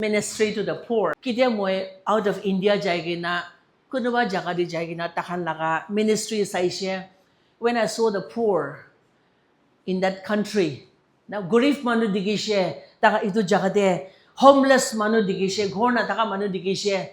ministry to the poor. Kita mo out of India jaygi na, kuno ba jaga di jaygi na takan laga ministry saishe. When I saw the poor in that country, na gurif manu digishe, taka itu jaga de homeless manu digishe, ghor na taka manu digishe,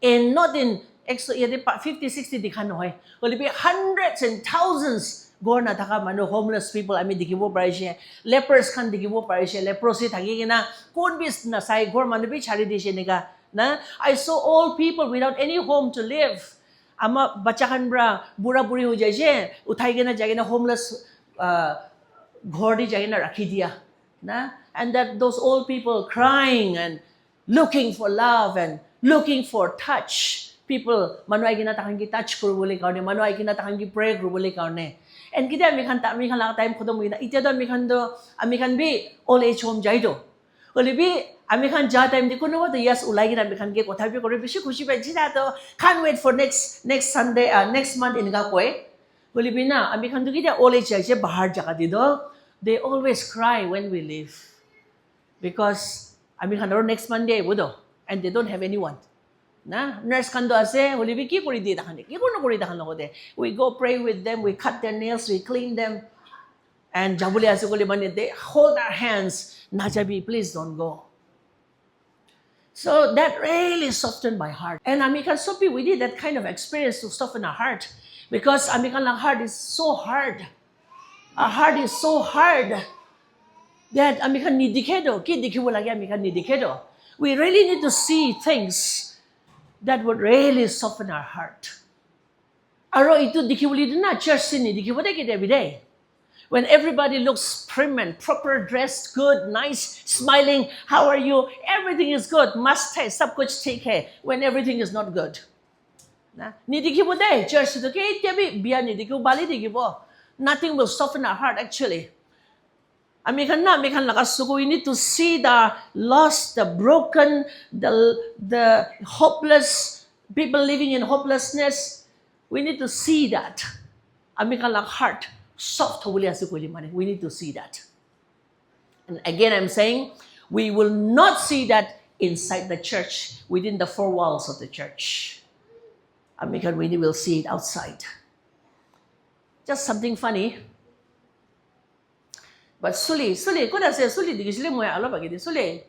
and not in 50, 60 dikhan hoy. Will be hundreds and thousands ghor na taka manu homeless people. I mean dikibo parishe, lepers kan dikibo parishe, leprosy thagi na kon bis na sai ghor manu bi chari dishe nega. Na I saw all people without any home to live. Ama bachakan bra bura buri ho jaye, uthai ke na jage na homeless ghor di jage na rakhi diya. Na and that those old people crying and looking for love and looking for touch. People manu ay ginatakan ki touch kuru bole kaune, manu ay ginatakan ki pray kuru bole kaune. And kita amikhan lang time ko do mo ina ite do amikhan bi old age home jai do. Oli bi amikhan ja time di kuno to yes ulai gina amikhan ke kotha bi kore bishi khushi pa jina to can't wait for next Sunday next month in ga koi. Oli bi na amikhan to kita old age jai bahar jaga di do. They always cry when we leave because amikhan ro next Monday wodo and they don't have anyone. Na nurse kando ase holi bi ki kori di dakhane ki kono kori dakhan logote we go pray with them, we cut their nails, we clean them, and jabuli ase koli mane they hold our hands, najabi please don't go. So that really softened my heart, and amikan sopi we did that kind of experience to soften our heart because amikan lang heart is so hard. Our heart is so hard that amikan ni dikedo ki dikibo lagi amikan ni dikedo. We really need to see things that would really soften our heart. Aro itu dikibuli na church sini dikibuli kita every day. When everybody looks prim and proper, dressed, good, nice, smiling, how are you? Everything is good. Must hai, sab kuch theek hai. When everything is not good. Na ni dikibuli church to ke itiabi biya ni dikibali dikibo. Nothing will soften our heart actually. Amikan lakasuko, we need to see the lost, the broken, the hopeless, people living in hopelessness. We need to see that. Amikan lak heart, soft we need to see that. And again, I'm saying, we will not see that inside the church, within the four walls of the church. Amikan, we will see it outside. Just something funny. But Suli, ko na say Suli di gisli mo ya alo bagidi Suli.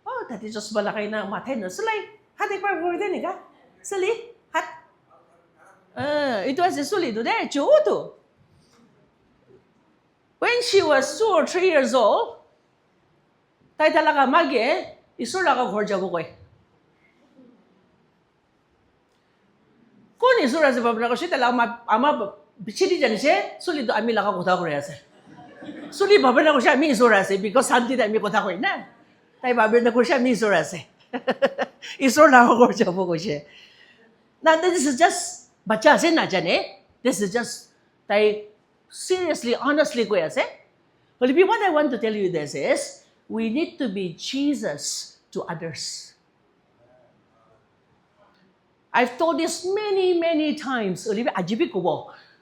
Oh, tati just balakay na matay na Suli. Hati pa mo din ka? Suli, hat. It was Suli do there chuto. When she was 2 or 3 years old, tay talaga magi, Esor laka ghor jabo koy. Kon Esor ase babla ko siya talaga ama bichidi janise Suli do ami laka kotha kore ase. Suli babel na ko siya mi Esor ase because santi da mi kotha koy na. Tay babel na ko siya mi Esor ase. Esor laka ghor jabo ko siya. Now this is just bacha ase na jane. This is just tay seriously, honestly ko ase. Well, what I want to tell you this is we need to be Jesus to others. I've told this many times.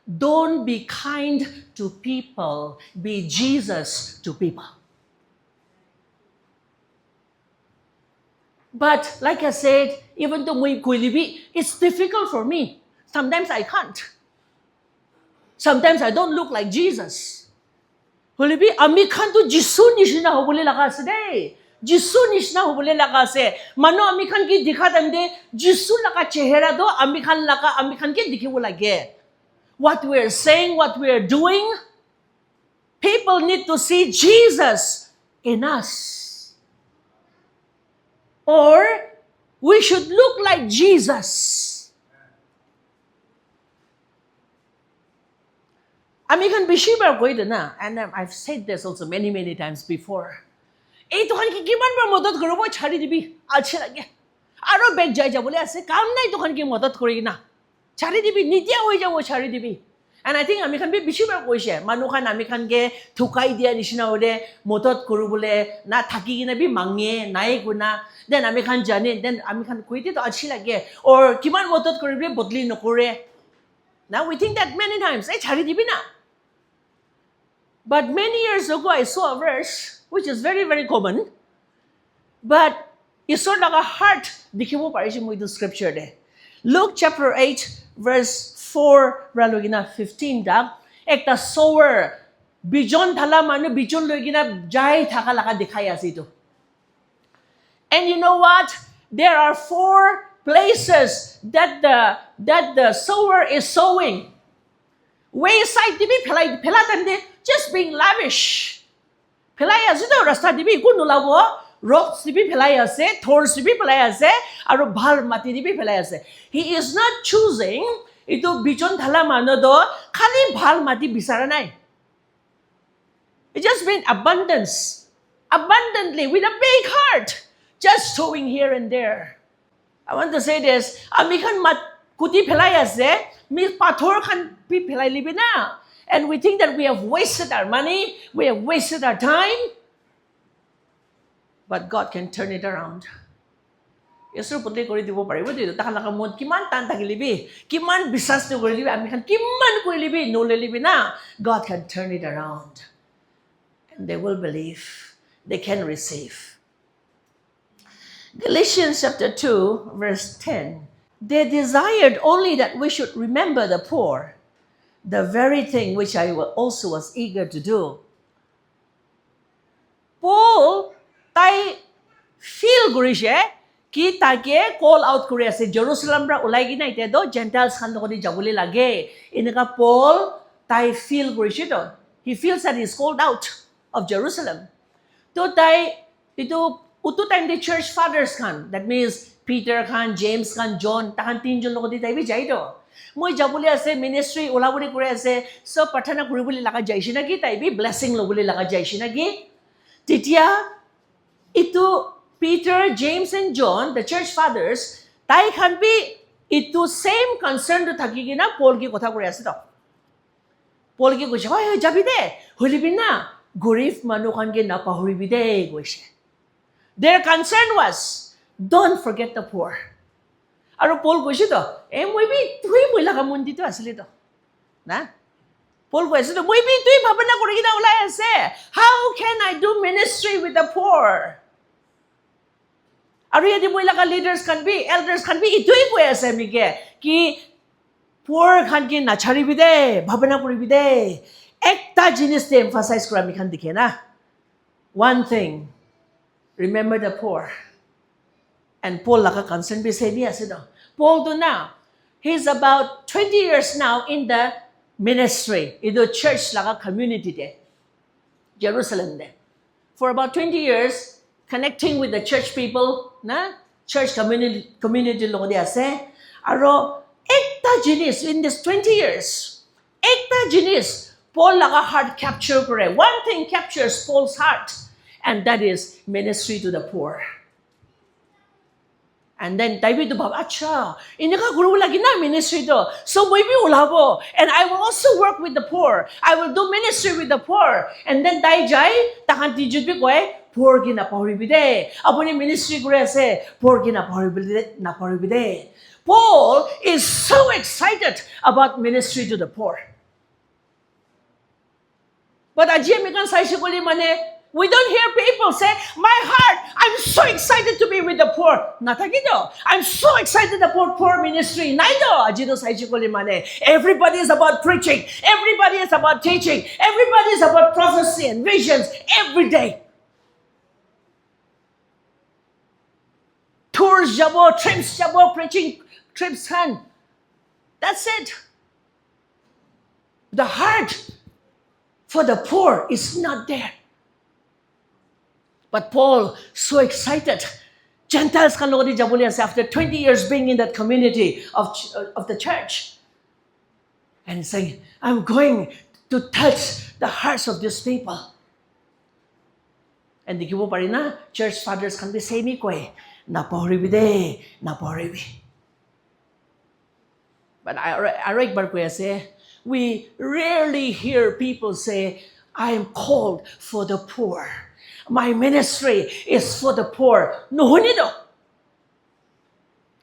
Don't be kind to people. Be Jesus to people. But like I said, even though it's difficult for me. Sometimes I can't. Sometimes I don't look like Jesus. Hulibi, ami kan to Jisu nishna hobole laga se de. Jisu nishna hobole laga se. Mano ami kan ki dikha tamde Jisu laga chehra do ami kan ki dikhi bo lage. What we're saying, what we're doing, people need to see Jesus in us. Or we should look like Jesus. Amikan bishi bar koi na, and I've said this also many times before. Ei tokan ki kiman bar modot koro bo chhari dibi ache lage. Aro beg jai ja bole ase kaam nai tokan ki modot kori na. Chhari dibi nitya hoi ja wo chhari dibi. And I think amikan bi bishi bar koi she mamukhan amikan ke thukai dia nishina ode modot koru bole na thaki na bi mangye nai guna. Then amikan jane, then amikan koi ti to ache lage. Or kiman modot kori bi bodli nokore. Now we think that many times. Ei chhari dibi na. But many years ago, I saw a verse, which is very common. But Esor laga heart dikhibo parisu moi the scripture de. Luke chapter 8 verse 4 ralogina 15 da ekta sower bijon thala manu bijon loigina jai thaka laga dikhai ase to. And you know what? There are 4 places that the sower is sowing. Wayside dibi phelatan de just being lavish. Phelai ase to rasta dibi ku nulabo rocks dibi phelai ase thorns dibi phelai ase aru bhal mati dibi phelai ase. He is not choosing itu bijon thala manu do khali bhal mati bisara nai. It just been abundantly with a big heart, just sowing here and there. I want to say this: amikhan mat kuti phelai ase, mi pathor khan pi phelai libi na, and we think that we have wasted our money, we have wasted our time, but God can turn it around. Esor putli kori dibo paribo dito. Takalaka mod kiman tan takilibi, kiman bisas to kori libi, amikhan kiman kori libi, no libi na. God can turn it around. They will believe, they can receive. Galatians chapter 2, verse 10. They desired only that we should remember the poor, the very thing which I also was eager to do. Paul, tai feel gurishe, ki take call out Korea se Jerusalem ra ulai gina ite do Gentiles khan lokoni jabuli lage. Inaka Paul, tai feel gurishe do. He feels that he's called out of Jerusalem. To tay ito uto time the church fathers kan. That means Peter kan, James kan, John, takan tinjon loko di tayo jay do. Moi jabuli ase ministry ulabuli kore ase so pathana kuribuli laka jay sinagi tayo blessing lobuli laka jay sinagi. Titiya ito Peter, James and John, the church fathers, tayo kan be ito same concern to thakigina Paul ki kotha kore ase do. Paul ki kuche hoy jabi de hulibin na. Gurif mamukhan ke napahuribide goise. Their concern was, don't forget the poor. Aro Paul goise to, moi bi tui moi laka mundi to asli to. Na? Paul goise to, moi bi tui bhabana kori gina ulai ase. How can I do ministry with the poor? Aro yadi moi laka leaders kan bi, elders kan bi itui koi ase mike ki poor khan ke nacharibide, bhabana koribide. Ekta jinis te emphasize kora mikhan dikhe na. One thing, remember the poor. And Paul laka concern bi say niya ase do. Paul do now, he's about 20 years now in the ministry, in the church laka community de, Jerusalem de. For about 20 years, connecting with the church people, na church community loko de ase. Aro ekta jinis in this 20 years, ekta jinis Paul laga heart capture kore. One thing captures Paul's heart, and that is ministry to the poor. And then tayo to bab, acha, inaka guru lagi na ministry to. So maybe ulabo, and I will also work with the poor. I will do ministry with the poor. And then tayo jay, takan tijud bi koe, poor ki napahuribide. Apuni ministry kore ase, poor ki napahuribide. Paul is so excited about ministry to the poor. But we don't hear people say, my heart, I'm so excited to be with the poor. Natagido. I'm so excited about poor ministry. Everybody is about preaching. Everybody is about teaching. Everybody is about prophecy and visions every day. Tours jabo, trips jabo, preaching trips han. That's it. The heart for the poor is not there. But Paul, so excited. Gentiles kan loko di jabuli ase after 20 years being in that community of the church. And saying, I'm going to touch the hearts of these people. And di kibo pa rin na, church fathers kan be say ni koe, napahoribide, napahoribi. But I bar ko ase, we rarely hear people say, I am called for the poor. My ministry is for the poor. No, hunido.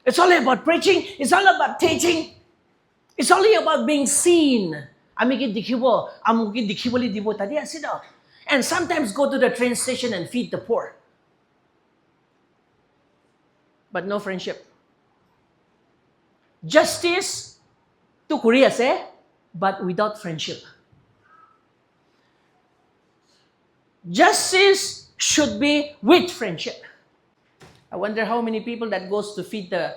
It's only about preaching. It's all about teaching. It's only about being seen. And sometimes go to the train station and feed the poor. but no friendship. Justice to kuri ase, but without friendship. Justice should be with friendship. I wonder how many people that goes to feed the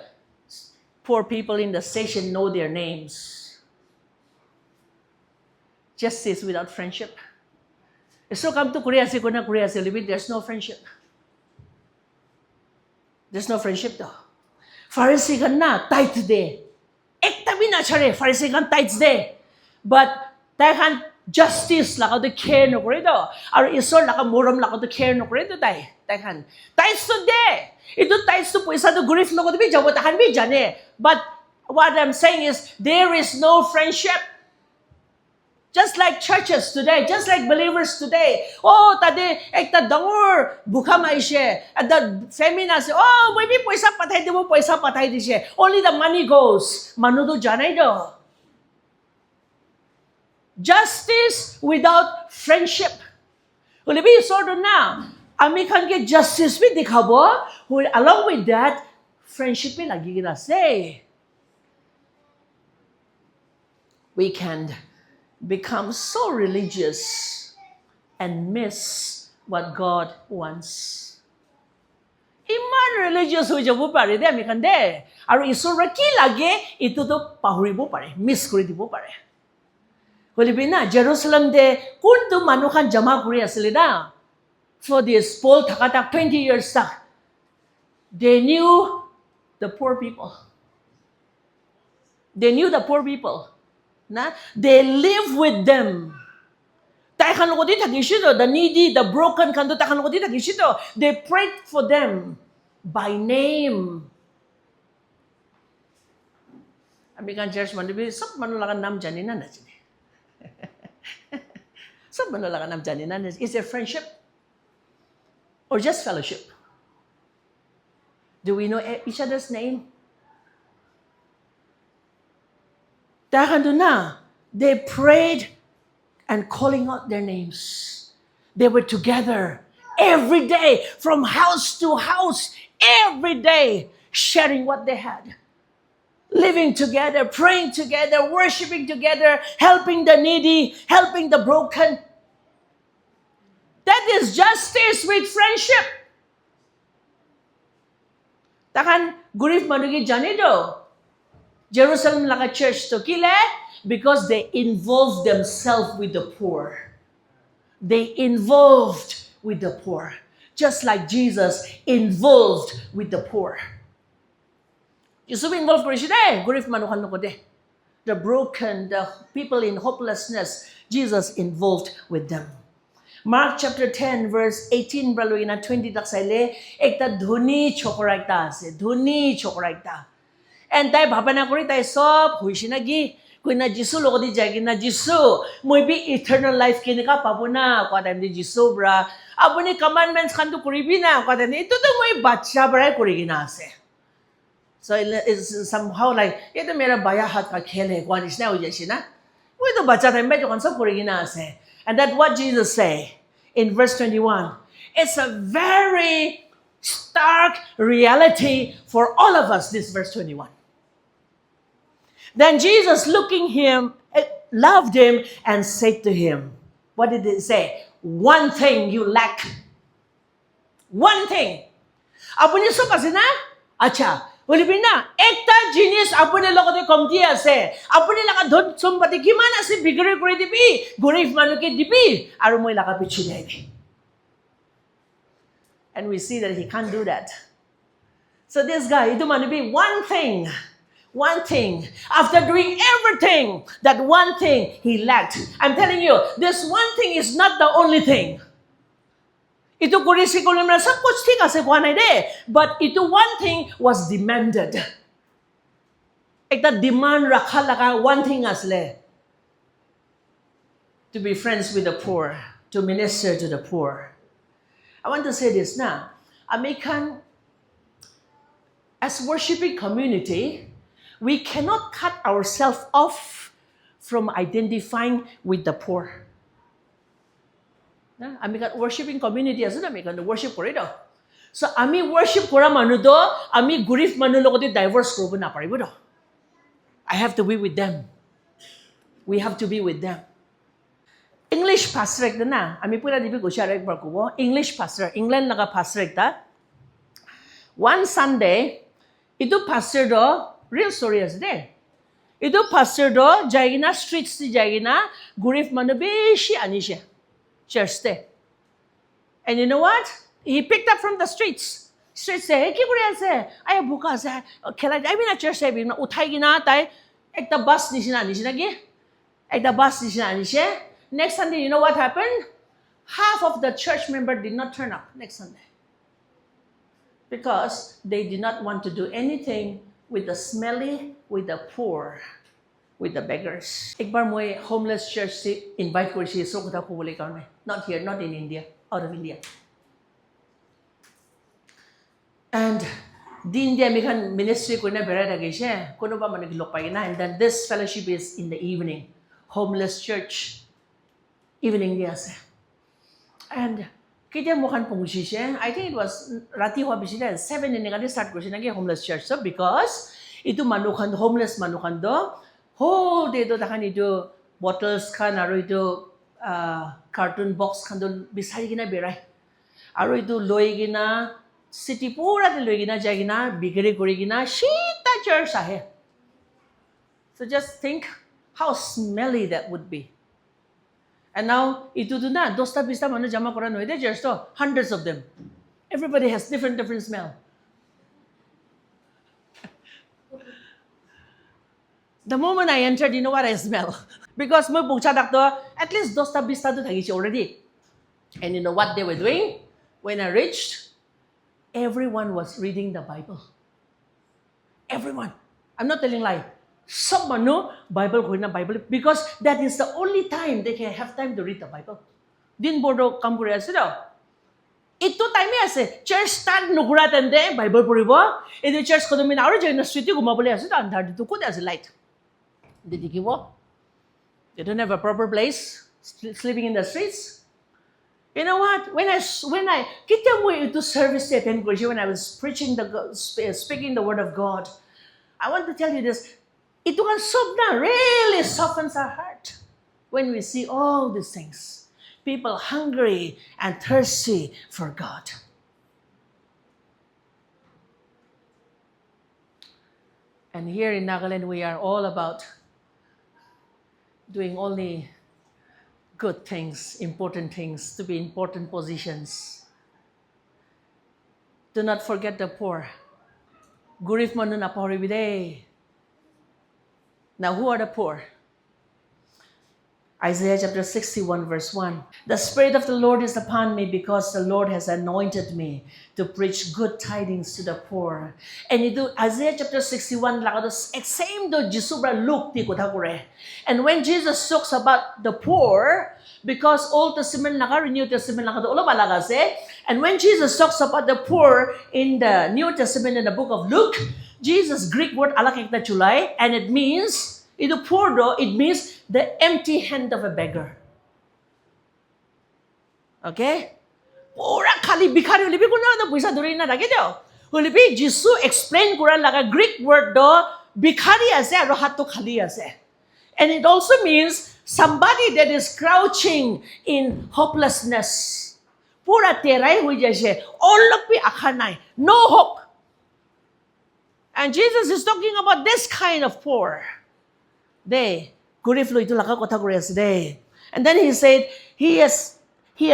poor people in the station know their names. Justice without friendship. So come to Korea, there's no friendship. There's no friendship though. Pharisee ka na, tithe de. Ekta bina chare, Pharisee kan tithe de. But tahan justice laka to care no kore do. Ar Esor laka moram laka to care no kore do tay. Tahan tithe to de. Ito tithe to puisa to grief logo to bi jawo tahan bi jane. But what I'm saying is there is no friendship. Just like churches today, just like believers today. Oh, tadi ekta dangor bukha maishe. At the femina say, oh, maybe paisa patay di mo, paisa patay di siya. Only the money goes. Manu do janay do. Justice without friendship. Kung libi sordo na, ami kan get justice with dikhabo. Along with that, friendship may lagi kita say. We can become so religious and miss what God wants. Iman religious ho jabo pare de ami kande. Aru Esor ki lage ito to pahuribo pare, miss kuri dibo pare. Kolibi na Jerusalem de kun to mamukhan jama kuri asile na. For this Paul thakatak 20 years tak. They knew the poor people. They knew the poor people. Na? They live with them. The needy, the broken, they prayed for them by name. American church man, sab manulakan nam janina na jini. Sab manulakan nam janina na. Is there friendship or just fellowship? Do we know each other's name? They prayed and calling out their names. They were together every day, from house to house, every day, sharing what they had. Living together, praying together, worshiping together, helping the needy, helping the broken. That is justice with friendship. Takan gurif manugi janido. Jerusalem like a church to kile because they involved themselves with the poor. They involved with the poor. Just like Jesus involved with the poor. Jisu involved ko siya gurif manukan ko de. The broken, the people in hopelessness, Jesus involved with them. Mark chapter 10 verse 18 braloina 20 taksale ekta dhuni chokora ekta ase. Dhuni chokora ekta. And tayo bhabana kori tayo sob huishi nagi kui na Jisu logo di jagi na Jisu moi be eternal life kini ka papuna kwa time di Jisu bra apuni commandments kanto kuribi na kwa time ito to moi bacha bra kuri gina ase. So it's somehow like ito mera baya hat ka khele kwa is na ujeshi na moi to bacha time medyo kan sob kuri gina ase. And that's what Jesus say in verse 21. It's a very stark reality for all of us, this verse 21. Then Jesus, looking him, loved him and said to him, what did he say? One thing you lack. One thing. Apuni so kasi na? Acha. Ulipin na. Ekta jinis apuni lokote komti ase. Apuni laka dhon sompati kimana se bigre kore dibi. Gurif manuke dibi. Aru moi laka pichi debi. And we see that he can't do that. So this guy, ito man be one thing. One thing. After doing everything, that one thing he lacked. I'm telling you, this one thing is not the only thing. Ito kurisi ko naman sab kuch thik ase kwa na de, but ito one thing was demanded. Ekta demand rakha laka one thing asle. To be friends with the poor, to minister to the poor. I want to say this now. American, as worshiping community, we cannot cut ourselves off from identifying with the poor. American worshiping community as American worship corridor. So ami worship kora manu do, ami gurif manu logoti divorce korobo na paribo do. I have to be with them. We have to be with them. English pastor ekta na, ami pura dibi goshara ekbar kubo. English pastor, England naga pastor ekta. One Sunday, itu pastor do, real story as there. Itu pastor do, jaigina streets di jaigina, gurif manu bishi anisha. Church te. And you know what? He picked up from the streets. Streets say, hey, ki kuri ase? Ay, buka ase. Kela, I mean, a church say, uthai gina tay, ekta bus nishina gi. Ekta bus nishina anishe. Next Sunday, you know what happened? Half of the church member did not turn up next Sunday. Because they did not want to do anything with the smelly, with the poor, with the beggars. Ekbar moi homeless church si invite kori si Esor kotha khubole karone. Not here, not in India, out of India. And the India mikhan ministry korina bera thakishe, kono ba manu ki log pai na, and then this fellowship is in the evening. Homeless church, evening dia ase. And kita mukhan pungshishe, I think it was rati hua bishi 7 in ngadi start korisi nagi homeless church. So because itu mamukhan homeless mamukhan do whole day do takhan itu bottles khan aru itu carton box khan do bisari gina berai. Aru itu loi gina city pura te loi gina jai gina bigri kori gina shita church ahe. So just think how smelly that would be. And now, itu do na, dosta bista manu jama koran hoy de church to, hundreds of them. Everybody has different smell. The moment I entered, you know what I smell? Because mo pungcha dakto, at least dosta bista to thakishe already. And you know what they were doing? When I reached, everyone was reading the Bible. Everyone. I'm not telling lie. Some manu Bible ko na Bible because that is the only time they can have time to read the Bible. Din bodo kampure ase daw. Ito time ase church start nakura tende Bible puribo. Ito church ko domin aru jena street gumabole ase daw andhar dito ko ase light. Didikibo. They don't have a proper place sleeping in the streets. You know what? When I kita mo ito service attend ko when I was preaching speaking the word of God. I want to tell you this. Ito kan sobna really softens our heart when we see all these things. People hungry and thirsty for God. And here in Nagaland, we are all about doing only good things, important things, to be in important positions. Do not forget the poor. Gurif manu na pahoribide. Now, who are the poor? Isaiah chapter 61 verse 1. The Spirit of the Lord is upon me because the Lord has anointed me to preach good tidings to the poor. And you do Isaiah chapter 61 same do Jisu bra Luke ti kotha kore. And when Jesus talks about the poor, because Old Testament naka New Testament naka do ulo balaga se, and when Jesus talks about the poor in the New Testament in the book of Luke, Jesus Greek word alak ekta chulai, and it means ito poor do, it means the empty hand of a beggar. Okay? Pura khali bikhari ulibi kuna na puisa duri na lagi do. Ulibi Jisu explain kura laga Greek word do bikhari ase aro hat to khali ase. And it also means somebody that is crouching in hopelessness. Pura terai hui jaise, olak pi akha nai, no hope. And Jesus is talking about this kind of poor. They, guriflo ito laka kotha kore ase de. And then he said, He has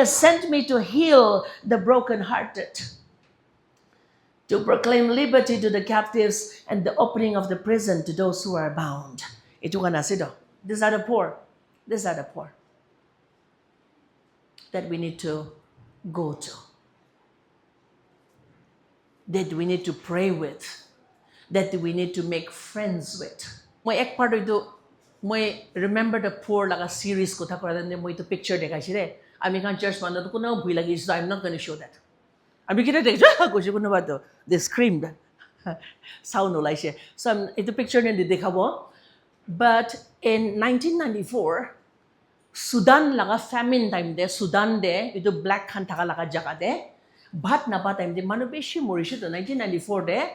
sent me to heal the brokenhearted, to proclaim liberty to the captives and the opening of the prison to those who are bound. Ito ka nasido. These are the poor. These are the poor that we need to go to, that we need to pray with, that we need to make friends with. May ek part ito, may remember the poor like a series ko ta kora mo ito picture de kasi ami kan church man to kuno bui lagi, so I'm not going to show that. Ami kita de ko si kuno ba to, they screamed. Sound no like siya. So ito picture na didekabo. But in 1994, Sudan laga famine time de, Sudan de, ito black kan taka laga jaka de, bhat na ba time de manu bishi morishe to 1994 de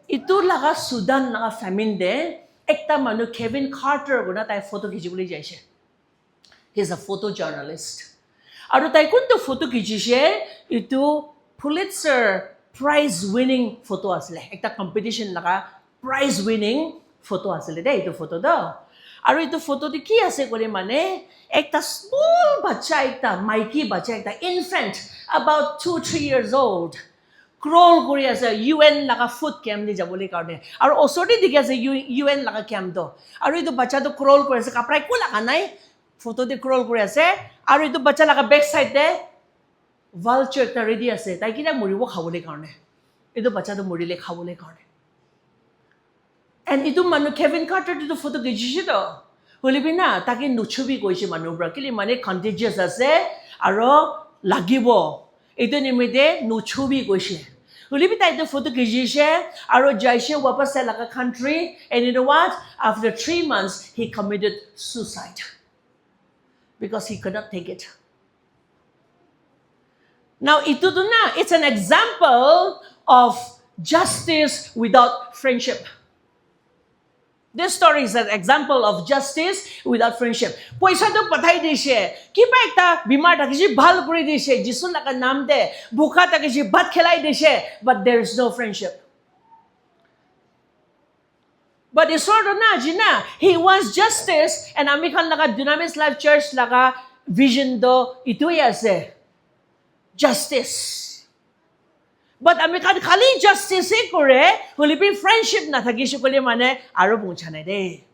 itu laga Sudan laga famine de ekta manu Kevin Carter guna tai photo khichibole jaise. He's a photojournalist. Aru tai kunto photo khichise itu Pulitzer prize winning photo asle. Ekta competition laga prize winning photo asle de itu photo do. Aru itu photo de ki ase kore mane ekta small bacha ekta maiki bacha ekta infant about 2-3 years old. Crawl kori ase UN laga foot camp ni jabole karone. Aru osoti dikhi ase UN laga camp do. Aru itu bacha to crawl kori ase kapra ko laga nai. Photo de crawl kori ase. Aru itu bacha laga back side de vulture ekta ready ase. Tai kina muribo khabole karone. Itu bacha to murile khabole karone. And itu manu Kevin Carter to photo khichise to. Holibi na taki nuchubi koise manu bra kili mane contagious ase aro lagibo. Itu nimide nuchubi koise. Holibi ta itu photo khichise aro jaise wapas sa laga country, and you know what? After 3 months he committed suicide because he could not take it. Now itu tu na, it's an example of justice without friendship. This story is an example of justice without friendship. Paisa to pathai dishe. Kiba ekta bimar thakishe bhal kuri dishe. Jisu laga naam de bukha thakishe bhat khelai dishe. But there is no friendship. But Esor na jina, he wants justice, and mamukhan laga Dunamis Life Church laga vision do itu ase justice. But mamukhan khali justice e kore, holibi friendship na thakishe kole mane aro punchane de.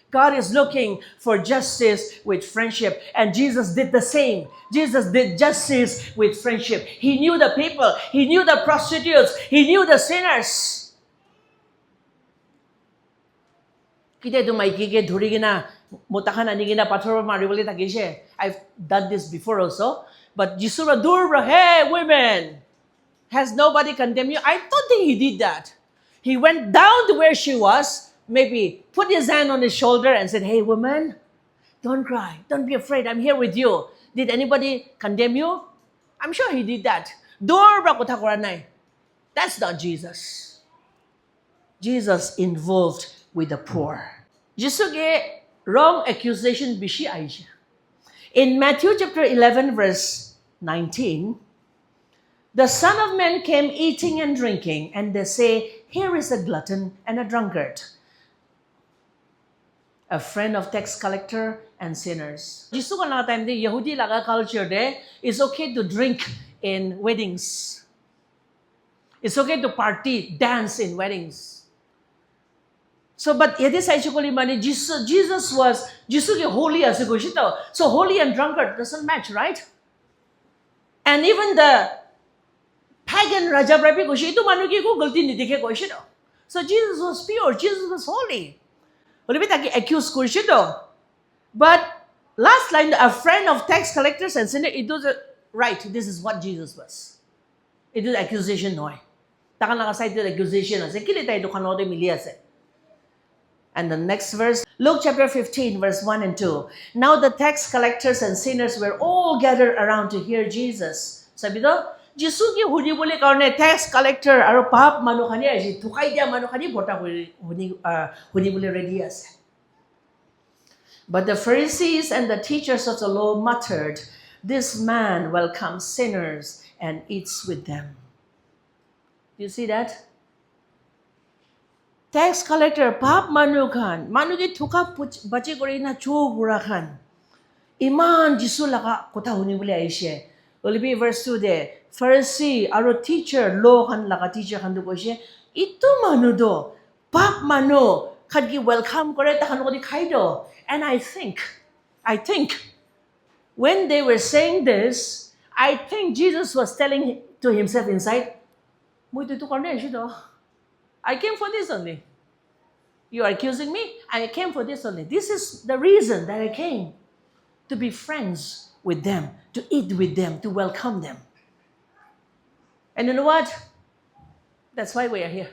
God is looking for justice with friendship, and Jesus did the same. Jesus did justice with friendship. He knew the people, he knew the prostitutes, he knew the sinners. Kite tu maiki ke dhuri gina mutakhan ani gina pathor maribole thakishe. I've done this before also, but Jisu ra dur ra, hey women, has nobody condemned you? I don't think he did that. He went down to where she was, maybe put his hand on his shoulder and said, hey woman, don't cry, don't be afraid, I'm here with you. Did anybody condemn you? I'm sure he did that. Dur ra kotha kora nai. That's not Jesus. Jesus involved with the poor. Jisu ge wrong accusation bishi aisha. In Matthew chapter 11 verse 19, the Son of Man came eating and drinking, and they say, here is a glutton and a drunkard, a friend of tax collector and sinners. Jisu ka time de Yahudi laga culture de, it's okay to drink in weddings. It's okay to party, dance in weddings. So, but yadi saishukoli mani Jesus was Jisu ke holy as a so holy and drunkard doesn't match, right? And even the pagan Raja Prabi goshi itu manu ki ko galti ni dikhe goshi to. So Jesus was pure, Jesus was holy. Holibi taki accuse goshi to. But last line, a friend of tax collectors and sinners, it was right. This is what Jesus was. It is accusation noy. Takan naka-cited accusation ase kili tayo to kanode mili ase. And the next verse, Luke chapter 15, verse 1 and 2. Now the tax collectors and sinners were all gathered around to hear Jesus. Sabi do, Jisu ki Khulibole karone tax collector aro pap manukhani aji thukai dia manukhani bota Khulibole ready ase. But the Pharisees and the teachers of the law muttered, this man welcomes sinners and eats with them. You see that? Tax collector, pap mamukhan, manu ki thuka bache kori na chu gura khan. Iman Jisu laga kotha huni bole aishe. Holibi verse 2 de, Pharisee aro teacher, law khan laga teacher khan do koise, itu manu do, pap manu khan ki welcome kore ta khan ko dikhai do. And I think, when they were saying this, I think Jesus was telling to himself inside, I came for this only. You are accusing me? I came for this only. This is the reason that I came. To be friends with them, to eat with them, to welcome them. And you know what? That's why we are here.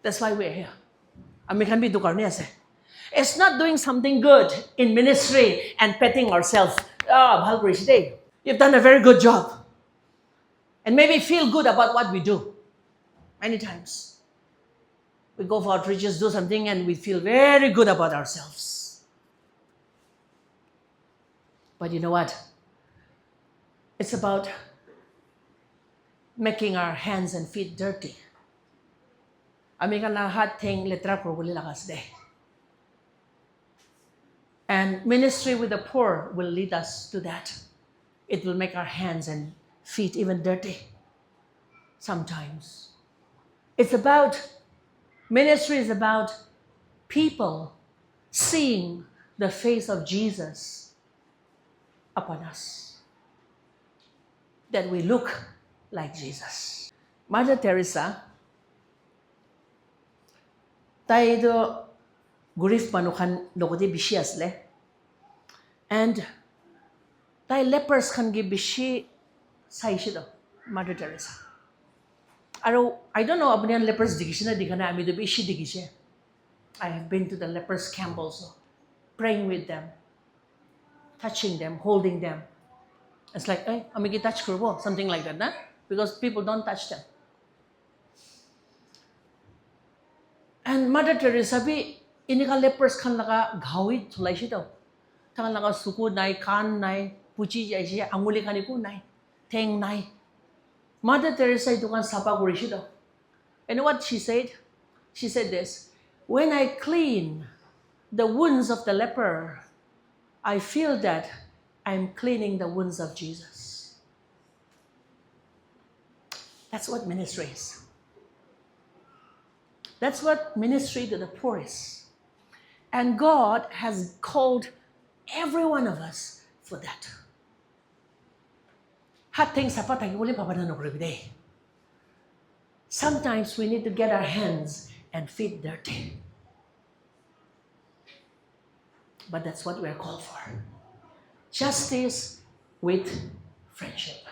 That's why we are here. It's not doing something good in ministry and petting ourselves. Bhal, you've done a very good job. and maybe feel good about what we do. Many times, we go for outreaches, do something, and we feel very good about ourselves. But you know what? It's about making our hands and feet dirty. Ami ka lahat ting letra ko buli lakas de. And ministry with the poor will lead us to that. It will make our hands and feet even dirty sometimes. Ministry is about people seeing the face of Jesus upon us. That we look like Jesus. Mother Teresa, tayo do gurif mamukhan logot bishi asle. And tayo lepers kan gi bishi saishe do, Mother Teresa. I don't know about lepers thakishe na di kana ami do bishi thakishe. I have been to the lepers camp also, praying with them, touching them, holding them. It's like, hey, ami gi touch kurbo, something like that, na? Because people don't touch them. And Mother Teresa bi inika lepers kan laga ghawit thulai shi daw. Tangan laga suku nai, kan nai, puchi jai shi, anguli kaniku nai, teng nai. Mother Teresa ito kan sapa kuri shi daw. And what she said? She said this, when I clean the wounds of the leper, I feel that I'm cleaning the wounds of Jesus. That's what ministry is. That's what ministry to the poor is. And God has called every one of us for that. Sometimes we need to get our hands and feet dirty. But that's what we're called for. Justice with friendship.